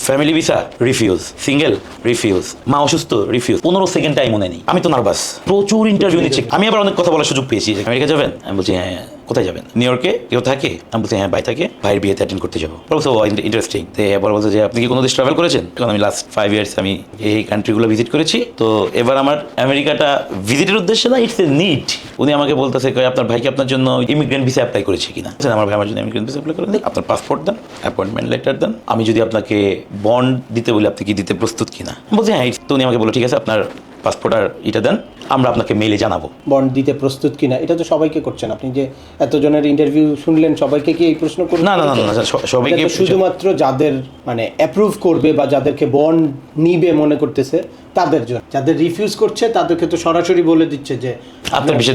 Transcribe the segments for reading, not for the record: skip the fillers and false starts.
Family visa refuse, single refuse, মা অসুস্থ refuse, 15 second time মনে নেই। আমি তো নার্ভাস, প্রচুর ইন্টারভিউ নিচ্ছি। আমি আবার অনেক কথা বলার সুযোগ পেয়েছি। আমেরিকা যাবেন? আমি বলছি হ্যাঁ। কোথায় যাবেন? নিউ ইয়র্কে। কেউ থাকে? আমি বলছি হ্যাঁ ভাই থাকে, ভাইয়ের বিয়েতে অ্যাটেন্ড করতে যাবো। বলছো ইন্টারেস্টিং। তো এবার বলছে যে আপনি কি কোনো দেশ ট্রাভেল করেছেন? কারণ আমি লাস্ট 5 ইয়ার্স আমি এই কান্ট্রিগুলো ভিজিট করেছি। তো এবার আমার আমেরিকাটা ভিজিটের উদ্দেশ্যে না, ইটস এ নিড। উনি আমাকে বলতেছে আপনার ভাইকে আপনার জন্য ইমিগ্রেন্ট ভিসা অ্যাপ্লাই করেছে কিনা। আমার ভাই আমার জন্য ইমিগ্রেন্ট ভিসা অ্যাপ্লাই করে দিন, আপনার পাসপোর্ট দেন, অ্যাপয়েন্টমেন্ট লেটার দেন, আমি যদি আপনাকে বন্ড দিতে বলি আপনি কি দিতে প্রস্তুত কিনা। বলছি হ্যাঁ। তো উনি আমাকে বলো ঠিক আছে আপনার পাসপোর্ট আর এটা দেন, আমরা আপনাকে মেইলে জানাবো। বন্ড দিতে প্রস্তুত কিনা এটা তো সবাইকে করছেন আপনি, যে এতজনের ইন্টারভিউ শুনলেন সবাইকে কি এই প্রশ্ন করবেন? না, সবাইকে শুধুমাত্র যাদের মানে অ্যাপ্রুভ করবে বা যাদেরকে বন্ড নিবে মনে করতেছে তাদের জন্য। যাদের রিফিউজ করছে তাদেরকে তো সরাসরি বলে দিচ্ছে যে আপনার ভিসা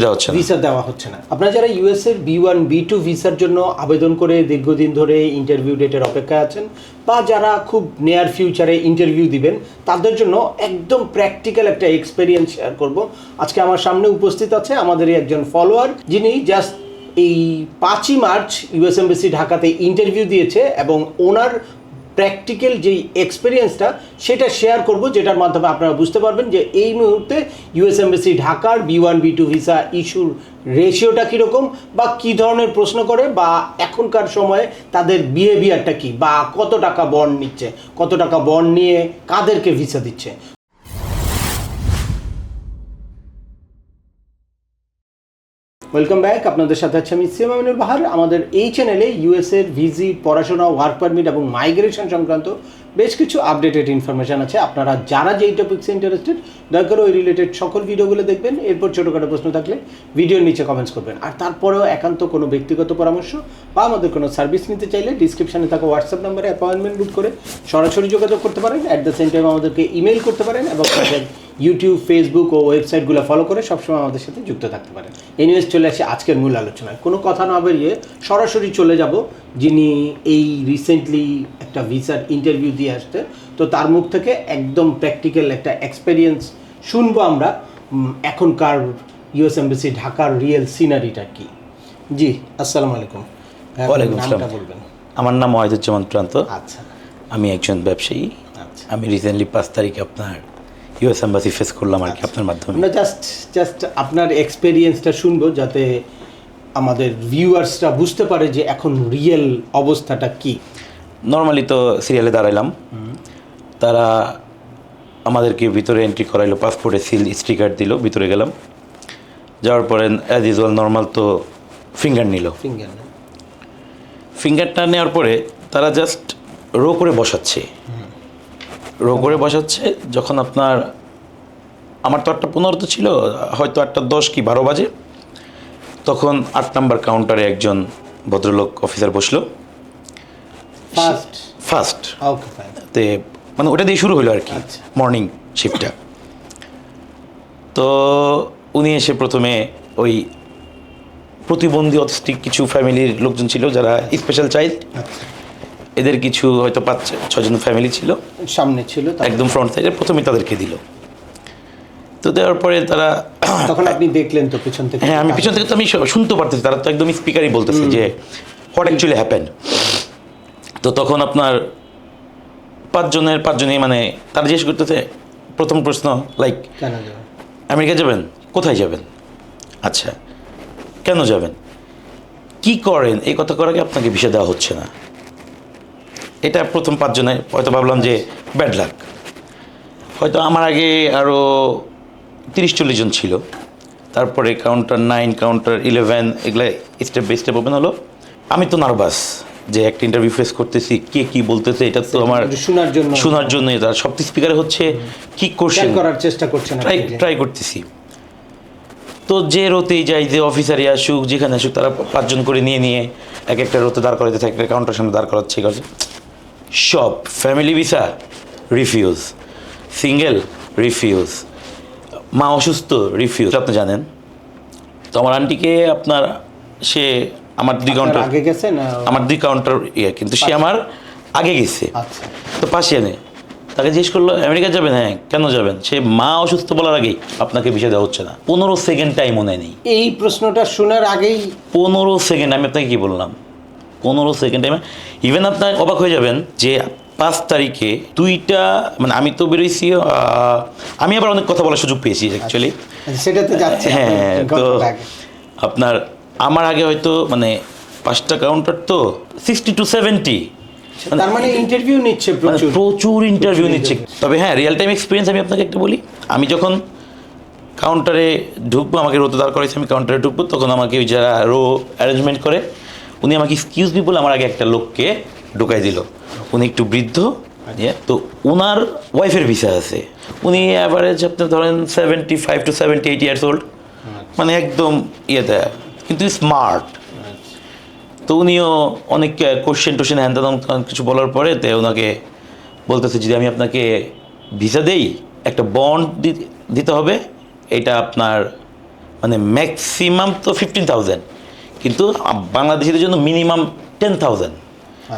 দেওয়া হচ্ছে না। আপনারা যারা ইউএস এর B1 B2 ভিসার জন্য আবেদন করে দীর্ঘদিন ধরে ইন্টারভিউ ডেটের অপেক্ষায় আছেন, বা যারা খুব নিয়ার ফিউচারে ইন্টারভিউ দিবেন, তাদের জন্য একদম প্র্যাকটিক্যাল একটা এক্সপেরিয়েন্স শেয়ার করব। আজকে আমার সামনে উপস্থিত আছে আমাদেরই একজন ফলোয়ার, যিনি জাস্ট এই 5ই মার্চ ইউএস এমবাসি ঢাকাতে ইন্টারভিউ দিয়েছে, এবং ওনার প্র্যাকটিক্যাল যেই এক্সপিরিয়েন্সটা সেটা শেয়ার করব, যেটার মাধ্যমে আপনারা বুঝতে পারবেন যে এই মুহূর্তে ইউএস এমবাসি ঢাকার B1 B2 ভিসা ইস্যুর রেশিওটা কীরকম, বা কী ধরনের প্রশ্ন করে, বা এখনকার সময়ে তাদের বিহেভিয়ারটা কী, বা কত টাকা বন্ড নিচ্ছে, কত টাকা বন্ড নিয়ে কাদেরকে ভিসা দিচ্ছে। Welcome back. আপনাদের সাথে আছে আমি সিএম আমিনুল বাহার। আমাদের এই চ্যানেলে ইউএসএর ভিজিট, পড়াশোনা, ওয়ার্ক পারমিট এবং মাইগ্রেশন সংক্রান্ত বেশ কিছু আপডেটেড ইনফরমেশান আছে। আপনারা যারা যেই টপিক্সে ইন্টারেস্টেড দয়া করে ওই রিলেটেড সকল ভিডিওগুলো দেখবেন। এরপর ছোটোখাটো প্রশ্ন থাকলে ভিডিওর নিচে কমেন্টস করবেন। আর তারপরেও একান্ত কোনো ব্যক্তিগত পরামর্শ বা আমাদের কোনো সার্ভিস নিতে চাইলে ডিসক্রিপশানে থাকা হোয়াটসঅ্যাপ নাম্বারে অ্যাপয়েন্টমেন্ট বুক করে সরাসরি যোগাযোগ করতে পারেন। অ্যাট দ্য সেম টাইম আমাদেরকে ইমেল করতে পারেন, এবং ইউটিউব, ফেসবুক ও ওয়েবসাইটগুলো ফলো করে সবসময় আমাদের সাথে যুক্ত থাকতে পারেন। এনিওয়েজ চলে আসি আজকের মূল আলোচনায়। কোনো কথা না বেরিয়ে সরাসরি চলে যাব যিনি এই রিসেন্টলি একটা ভিসার ইন্টারভিউ দিয়ে আসছে, তো তার মুখ থেকে একদম প্র্যাকটিক্যাল একটা এক্সপেরিয়েন্স শুনবো আমরা, এখনকার ইউএস এমবাসি ঢাকার রিয়েল সিনারিটা কি। জি, আসসালামু আলাইকুম। ওয়ালাইকুম আসসালাম। বলবেন? আমার নাম ওয়াহিদুজ্জামান প্রান্ত। আচ্ছা। আমি একজন ব্যবসায়ী। আচ্ছা। আমি রিসেন্টলি 5 তারিখে আপনার ইউএস এম্বাসি ফেস করলাম আর কি আপনার মাধ্যমে। আমরা জাস্ট আপনার এক্সপেরিয়েন্সটা শুনবো, যাতে আমাদের ভিউয়ার্সরা বুঝতে পারে যে এখন রিয়েল অবস্থাটা কি। নর্মালি তো সিরিয়ালে দাঁড়াইলাম, তারা আমাদেরকে ভিতরে এন্ট্রি করাইলো, পাসপোর্টে সিল স্টিকার দিল, ভিতরে গেলাম। যাওয়ার পরে অ্যাজ ইউজুয়াল নর্মাল তো ফিঙ্গার নিল। ফিঙ্গারটা নেওয়ার পরে তারা জাস্ট রো করে বসাচ্ছে। যখন আপনার আমার তো 8:15 ছিল, হয়তো 8:10 কি 12 বাজে, তখন 8 নাম্বার কাউন্টারে একজন ভদ্রলোক অফিসার বসলো। ফার্স্ট তে মানে ওটা দিয়ে শুরু হলো আর কি, মর্নিং শিফটটা। তো উনি এসে প্রথমে ওই প্রতিবন্ধী অটিস্টিক কিছু ফ্যামিলির লোকজন ছিল যারা স্পেশাল চাইল্ড, এদের কিছু হয়তো 5-6 জন ফ্যামিলি ছিল সামনে ছিল, একদম ফ্রন্ট সাইডে। প্রথমে তাদেরকে দিল। তো দেওয়ার পরে তারা, তখন আপনি দেখলেন তো পিছন থেকে? হ্যাঁ, আমি পিছন থেকে তো আমি শুনতে পারতেছি, তারা তো একদম স্পিকারই বলতেছে যে হোয়াট অ্যাকচুয়ালি হ্যাপেন। তো তখন আপনার 5 জনেই মানে তারা জিজ্ঞেস করতেছে প্রথম প্রশ্ন লাইক, আমেরিকা যাবেন? কোথায় যাবেন? আচ্ছা, কেন যাবেন? কি করেন? এই কথা করার আগে আপনাকে ভিসা দেওয়া হচ্ছে না। এটা প্রথম 5 জনে হয়তো ভাবলাম যে ব্যাড লাক। হয়তো আমার আগে আরও 30-40 জন ছিল। তারপরে কাউন্টার 9, কাউন্টার 11, এগুলো স্টেপ বাই স্টেপ ওপেন হলো। আমি তো নার্ভাস যে একটা ইন্টারভিউ ফেস করতেছি, কে কী বলতেছে এটা তো আমার শোনার জন্য। তার সব স্পিকারে হচ্ছে কি কোশ্চেন করার চেষ্টা করছেন, ট্রাই করতেছি। তো যে রোতেই যাই, যে অফিসারই আসুক, যেখানে আসুক, তারা 5 জন করে নিয়ে এক একটা রোতে দাঁড় করাতে থাকে, কাউন্টার সামনে দাঁড় করাচ্ছে। সব family visa refuse, single refuse, মা অসুস্থ রিফিউজ। আপনি জানেন তো আমার আন্টিকে আপনার, সে আমার 2 কাউন্টার আগে গেছে না, আমার 2 কাউন্টার কিন্তু সে আমার আগে গেছে। তো পাশে এনে তাকে জিজ্ঞেস করলো আমেরিকা যাবেন? হ্যাঁ, কেন যাবেন? সে মা অসুস্থ বলার আগেই আপনাকে ভিসা দেওয়া হচ্ছে না। 15 সেকেন্ড টাইম মনে নেই। এই প্রশ্নটা শোনার আগেই 15 সেকেন্ড। আমি আপনাকে কি বললাম, 15 সেকেন্ড টাইমে। ইভেন আপনার অবাক হয়ে যাবেন যে 5 তারিখে দুইটা মানে আমি তো বেরোইছি আমি আবার অনেক কথা বলার সুযোগ পেয়েছি অ্যাকচুয়ালি। সেটাতে যাচ্ছে হ্যাঁ, তো আপনার আমার আগে হয়তো মানে 5টা কাউন্টার তো 60 to 70, তার মানে ইন্টারভিউ নিচ্ছে মানে প্রচুর ইন্টারভিউ নিচ্ছে। interview। তবে হ্যাঁ, রিয়েল টাইম এক্সপিরিয়েন্স আমি আপনাকে একটা বলি। আমি যখন কাউন্টারে ঢুকবো, আমাকে রোতে দাঁড় করেছে, আমি কাউন্টারে ঢুকবো, তখন আমাকে ওই যারা রো অ্যারেঞ্জমেন্ট করে উনি আমাকে এক্সকিউজ মি বলে আমার আগে একটা লোককে ঢুকাই দিল। উনি একটু বৃদ্ধ, তো ওনার ওয়াইফের ভিসা আছে। উনি অ্যাভারেজ আপনার ধরেন 75 to 78 ইয়ার্স ওল্ড, মানে একদম ইয়েতে, কিন্তু স্মার্ট। তো উনিও অনেক কোশ্চেন টোশ্চেন হ্যান তেন কিছু বলার পরে তো ওনাকে বলতেছে যদি আমি আপনাকে ভিসা দেই একটা বন্ড দিতে হবে, এটা আপনার মানে ম্যাক্সিমাম তো 15,000, কিন্তু বাংলাদেশিদের জন্য মিনিমাম 10,000,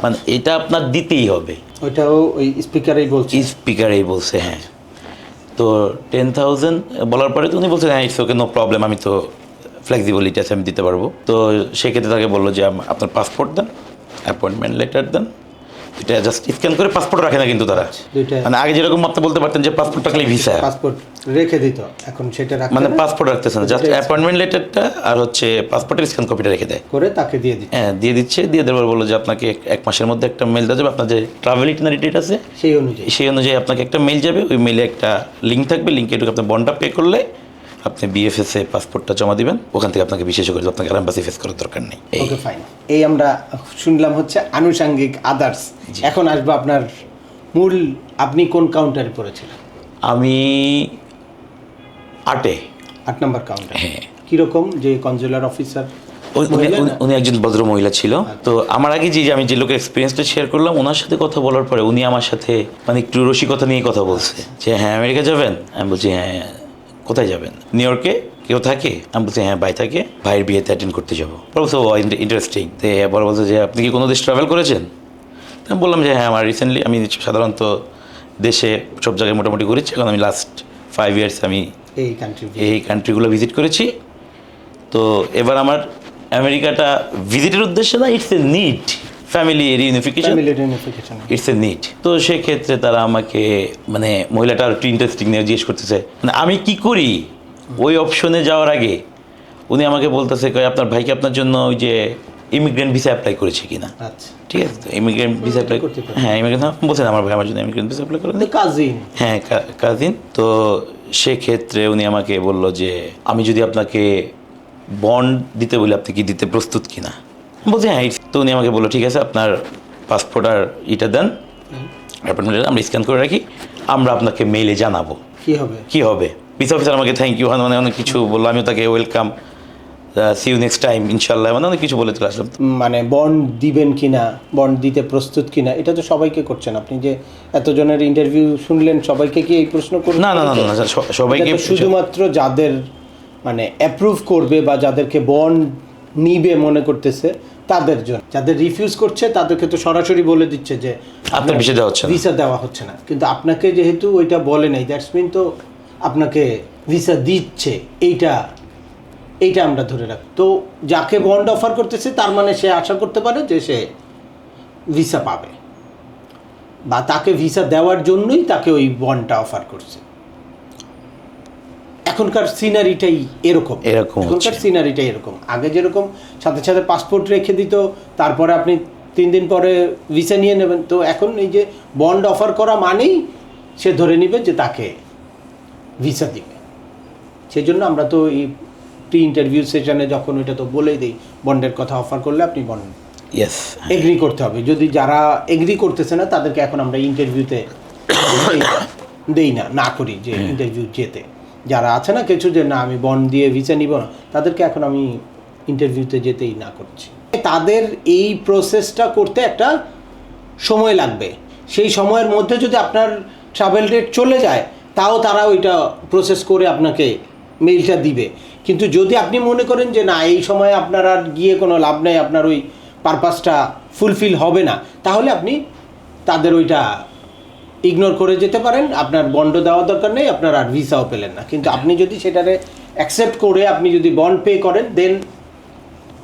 মানে এটা আপনার দিতেই হবে। ওইটাও ওই স্পিকারেই বলছে। স্পিকারেই বলছে, হ্যাঁ। তো 10,000 বলার পরে তো উনি বলছেন হ্যাঁ ইটস ওকে, নো প্রবলেম, আমি তো ফ্লেক্সিবিলিটি আছে, আমি দিতে পারবো। তো সেক্ষেত্রে তাকে বললো যে আপনার পাসপোর্ট দেন, অ্যাপয়েন্টমেন্ট লেটার দেন, এটা জাস্ট স্ক্যান করে পাসপোর্ট রাখে না কিন্তু তারা। মানে আগে যেরকম আপনি বলতে পারতেন যে পাসপোর্ট রাখলে ভিসা, পাসপোর্ট রেখে দিত, এখন সেটা রাখে মানে না। পাসপোর্ট রাখতেছে না, জাস্ট অ্যাপয়েন্টমেন্ট লেটারটা আর হচ্ছে পাসপোর্টের স্ক্যান কপিটা রেখে দেয়, করে তাকে দিয়ে দিত। হ্যাঁ দিয়ে দিচ্ছে। দিয়ে দেওয়ার বললো যে আপনাকে 1 মাসের মধ্যে একটা মেল দেওয়া যাবে, আপনার যে ট্রাভেল ইটিনারি ডেট আছে সেই অনুযায়ী আপনাকে একটা মেল যাবে, ওই মেলে একটা লিঙ্ক থাকবে, লিঙ্কে ঢুকে আপনি বন্ডটা পে করলে আপনি বিএফএস এ পাসপোর্টটা জমা দিবেন, ওখান থেকে আপনাকে বিশেষ করে আপনাকে এম্বাসি ফেস করার দরকার নেই। ওকে ফাইন, এই আমরা শুনলাম হচ্ছে আনুষঙ্গিক আদার্স। এখন আসবো আপনার মূল, আপনি কোন কাউন্টারে পড়েছিলেন? আমি 8 নম্বর কাউন্টার। হ্যাঁ। কিরকম যে কনজুলার অফিসার? উনি একজন ভদ্র মহিলা ছিল। তো আমার আগে যে আমি যে লোকের এক্সপিরিয়েন্সটা শেয়ার করলাম, ওনার সাথে কথা বলার পরে উনি আমার সাথে মানে একটু রসিকতা নিয়ে কথা বলছে যে হ্যাঁ আমেরিকা যাবেন। আমি বলছি হ্যাঁ, কোথায় যাবেন? নিউ ইয়র্কে কেউ থাকে? আমি বলছি হ্যাঁ ভাই থাকে, ভাইয়ের বিয়েতে অ্যাটেন্ড করতে যাবো। বলছে ও ইন্টারেস্টিং। তো এবার বলছে যে আপনি কি কোনো দেশ ট্রাভেল করেছেন? আমি বললাম যে হ্যাঁ, আমার রিসেন্টলি আমি সাধারণত দেশে সব জায়গায় মোটামুটি ঘুরেছি, এখন আমি লাস্ট 5 ইয়ার্স আমি এই কান্ট্রিগুলো ভিজিট করেছি। তো এবার আমার আমেরিকাটা ভিজিটের উদ্দেশ্যে না, it's a need, family reunification, it's a need. তো সেক্ষেত্রে তারা আমাকে মানে মহিলাটা একটু ইন্টারেস্টিং নিয়ে জিজ্ঞেস করতেছে মানে আমি কি করি। ওই অপশনে যাওয়ার আগে উনি আমাকে বলতেছে আপনার ভাইকে আপনার জন্য ওই যে ইমিগ্রেন্ট ভিসা অ্যাপ্লাই করেছে কিনা। আচ্ছা, ঠিক আছে, তো ইমিগ্রেন্ট ভিসা অ্যাপ্লাই, হ্যাঁ ইমিগ্রেন্ট বলছেন আমার ভাই আমার জন্য ইমিগ্রেন্ট ভিসা অ্যাপ্লাই করেন, কাজিন, হ্যাঁ কাজিন। তো সেক্ষেত্রে উনি আমাকে বলল যে আমি যদি আপনাকে বন্ড দিতে বলি আপনি কি দিতে প্রস্তুত কিনা। বলছি হ্যাঁ। তো উনি আমাকে বললো ঠিক আছে, আপনার পাসপোর্ট আর এটা দেন, অ্যাপয়েন্টমেন্ট আমরা স্ক্যান করে রাখি, আমরা আপনাকে মেইলে জানাবো কি হবে। ভিসা অফিসার আমাকে থ্যাংক ইউ মানে অনেক কিছু বললো, আমিও তাকে welcome, see you next time ইনশাল্লাহ, মানে অনেক কিছু বলে চলে আসলাম। মানে বন্ড দিবেন কিনা, বন্ড দিতে প্রস্তুত কিনা, এটা তো সবাইকে করছেন আপনি। যে এতজনের ইন্টারভিউ শুনলেন, সবাইকে কি এই প্রশ্ন করবেন? না, সবাইকে শুধুমাত্র যাদের মানে অ্যাপ্রুভ করবে বা যাদেরকে বন্ড নিবে মনে করতেছে তাদের জন্য। যাদের রিফিউজ করছে তাদেরকে তো সরাসরি বলে দিচ্ছে যে আপনার ভিসা দেওয়া হচ্ছে না। কিন্তু আপনাকে যেহেতু ওইটা বলে নাই, দ্যাটস মিন তো আপনাকে ভিসা দিচ্ছে, এইটা আমরা ধরে রাখি। তো যাকে বন্ড অফার করতেছে তার মানে সে আশা করতে পারে যে সে ভিসা পাবে, বা তাকে ভিসা দেওয়ার জন্যই তাকে ওই বন্ডটা অফার করছে। এখনকার সিনারিটাই এরকম। আগে যেরকম সাথে সাথে পাসপোর্ট রেখে দিত, তারপরে আপনি 3 দিন পরে ভিসা নিয়ে নেবেন। তো এখন এই যে বন্ড অফার করা মানেই সে ধরে নেবে যে তাকে ভিসা দিবে। সেই জন্য আমরা তো এই প্রি ইন্টারভিউ সেশনে যখন ওইটা তো বলেই দিই, বন্ডের কথা অফার করলে আপনি বন্ড এগ্রি করতে হবে। যদি যারা এগ্রি করতেছে না তাদেরকে এখন আমরা ইন্টারভিউতে দেই না করি, যে ইন্টারভিউ যেতে যারা আছে না কিছু যে না আমি বন্ড দিয়ে ভিসা নিব না, তাদেরকে এখন আমি ইন্টারভিউতে যেতেই না করছি। তাদের এই প্রসেসটা করতে একটা সময় লাগবে। সেই সময়ের মধ্যে যদি আপনার ট্রাভেল ডেট চলে যায়, তাও তারা ওইটা প্রসেস করে আপনাকে মেইলটা দিবে। কিন্তু যদি আপনি মনে করেন যে না এই সময় আপনার আর গিয়ে কোনো লাভ নেই, আপনার ওই পারপাসটা ফুলফিল হবে না, তাহলে আপনি তাদের ওইটা ইগনোর করে যেতে পারেন। আপনার বন্ড দেওয়া দরকার নেই, আপনার আর ভিসাও পেলেন না। কিন্তু আপনি যদি সেটারে অ্যাকসেপ্ট করে আপনি যদি বন্ড পে করেন, দেন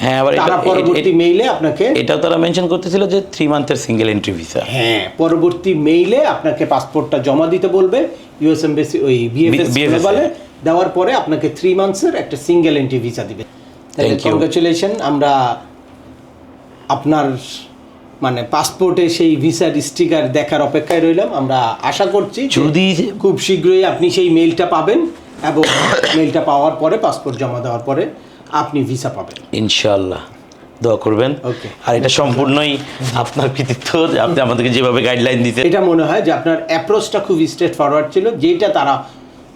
হ্যাঁ, আবার তারা পরবর্তী মেইলে আপনাকে, এটাও তারা মেনশন করতেছিল যে 3 মান্থের সিঙ্গেল এন্ট্রি ভিসা। হ্যাঁ, পরবর্তী মেইলে আপনাকে পাসপোর্টটা জমা দিতে বলবে ইউএস এমবাসি, ওই বিএফএস গ্লোবালে। দেওয়ার পরে আপনাকে 3 মান্থসের একটা সিঙ্গেল এন্ট্রি ভিসা দিবে। কংগ্রাচুলেশন, আমরা আপনার মানে পাসপোর্টে সেই ভিসার স্টিকার দেখার অপেক্ষায় রইলাম। আমরা আশা করছি যদি খুব শীঘ্রই আপনি সেই মেইলটা পাবেন এবং মেইলটা পাওয়ার পরে পাসপোর্ট জমা দেওয়ার পরে আপনি ভিসা পাবেন ইনশাআল্লাহ, দোয়া করবেন। ওকে। আর এটা সম্পূর্ণই আপনার কৃতিত্ব, যে আপনি আমাদেরকে যেভাবে গাইডলাইন দিতে। এটা মনে হয় যে আপনার অ্যাপ্রোচটা খুব স্ট্রেট ফরওয়ার্ড ছিল, যেটা তারা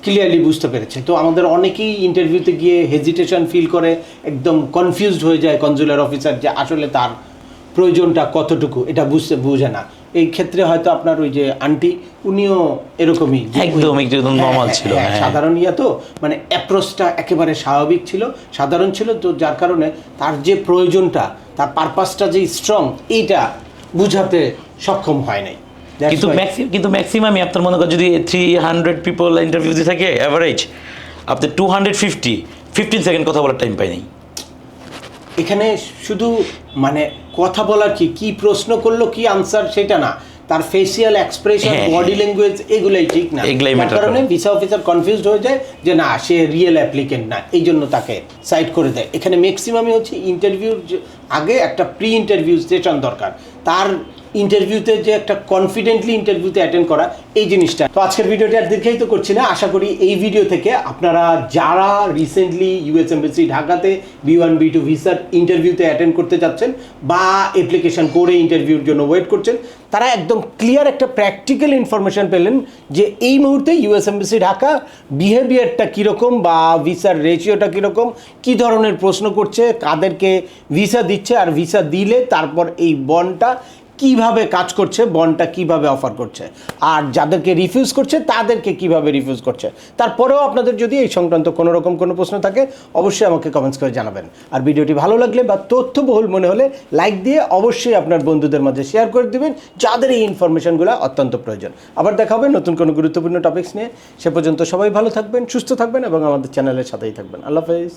ক্লিয়ারলি বুঝতে পেরেছে। তো আমাদের অনেকেই ইন্টারভিউতে গিয়ে হেজিটেশন ফিল করে, একদম কনফিউজড হয়ে যায় কনজুলার অফিসার, যে আসলে তার প্রয়োজনটা কতটুকু এটা বুঝে না। এই ক্ষেত্রে হয়তো আপনার ওই যে আন্টি, উনিও এরকমই একদম নর্মাল ছিল, সাধারণ তো মানে অ্যাপ্রোচটা একেবারে স্বাভাবিক ছিল, সাধারণ ছিল। তো যার কারণে তার যে প্রয়োজনটা, তার পারপাসটা যে স্ট্রং, এইটা বুঝাতে সক্ষম হয় নাই। কিন্তু ম্যাক্সিমামই আপনার মনে করেন যদি 300 পিপল ইন্টারভিউ দিয়ে থাকে অ্যাভারেজ, আপনি 215 সেকেন্ড কথা বলার টাইম পাই নাই। এখানে শুধু মানে কথা বলার কি প্রশ্ন করলো, কি আনসার, সেটা না, তার ফেসিয়াল এক্সপ্রেশন, বডি ল্যাঙ্গুয়েজ, এগুলাই ঠিক না। তার কারণে ভিসা অফিসার কনফিউজড হয়ে যায় যে না, সে রিয়েল অ্যাপ্লিকেন্ট না, এই জন্য তাকে সাইড করে দেয়। এখানে ম্যাক্সিমামই হচ্ছে ইন্টারভিউর আগে একটা প্রি ইন্টারভিউ সেশন দরকার, তার ইন্টারভিউতে যে একটা কনফিডেন্টলি ইন্টারভিউতে অ্যাটেন্ড করা, এই জিনিসটা। তো আজকের ভিডিওটি আর দীর্ঘায়িত করছি না। আশা করি এই ভিডিও থেকে আপনারা যারা রিসেন্টলি ইউএস এমবাসি ঢাকাতে B1 B2 ভিসার ইন্টারভিউতে অ্যাটেন্ড করতে যাচ্ছেন বা অ্যাপ্লিকেশন করে ইন্টারভিউর জন্য ওয়েট করছেন, তারা একদম ক্লিয়ার একটা প্র্যাকটিক্যাল ইনফরমেশন পেলেন যে এই মুহূর্তে ইউএস এমবাসি ঢাকা বিহেভিয়ারটা কীরকম বা ভিসার রেশিওটা কীরকম, কী ধরনের প্রশ্ন করছে, কাদেরকে ভিসা দিচ্ছে, আর ভিসা দিলে তারপর এই বন্ডটা কিভাবে কাজ করছে, বন্ডটা কিভাবে অফার করছে, আর যাদেরকে রিফিউজ করছে তাদেরকে কিভাবে রিফিউজ করছে। তারপরেও আপনাদের যদি এই সংক্রান্ত কোনো রকম কোনো প্রশ্ন থাকে, অবশ্যই আমাকে কমেন্টস করে জানাবেন। আর ভিডিওটি ভালো লাগলে বা তথ্যবহুল মনে হলে লাইক দিয়ে অবশ্যই আপনার বন্ধুদের মাঝে শেয়ার করে দিবেন, যাদের এই ইনফরমেশনগুলো অত্যন্ত প্রয়োজন। আবার দেখা হবে নতুন কোনো গুরুত্বপূর্ণ টপিকস নিয়ে। সে পর্যন্ত সবাই ভালো থাকবেন, সুস্থ থাকবেন এবং আমাদের চ্যানেলের সাথেই থাকবেন। আল্লাহ হাফেজ।